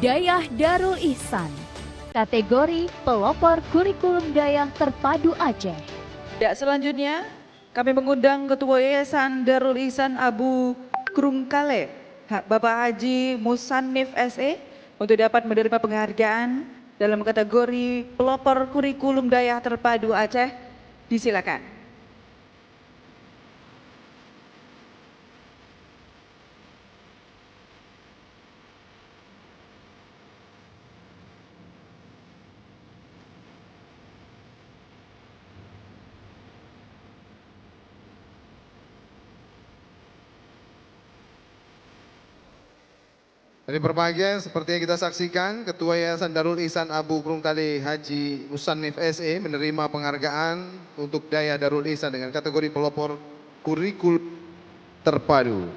Dayah Darul Ihsan, kategori pelopor kurikulum Dayah terpadu Aceh. Ya, selanjutnya kami mengundang Ketua Yayasan Darul Ihsan Abu Krungkale, Bapak Haji Musannif SE, untuk dapat menerima penghargaan dalam kategori pelopor kurikulum Dayah terpadu Aceh. Disilakan. Jadi berbahagia seperti yang kita saksikan, Ketua Yayasan Darul Ihsan Abu Krungkale Haji Musannif SE menerima penghargaan untuk Dayah Darul Ihsan dengan kategori pelopor kurikulum terpadu.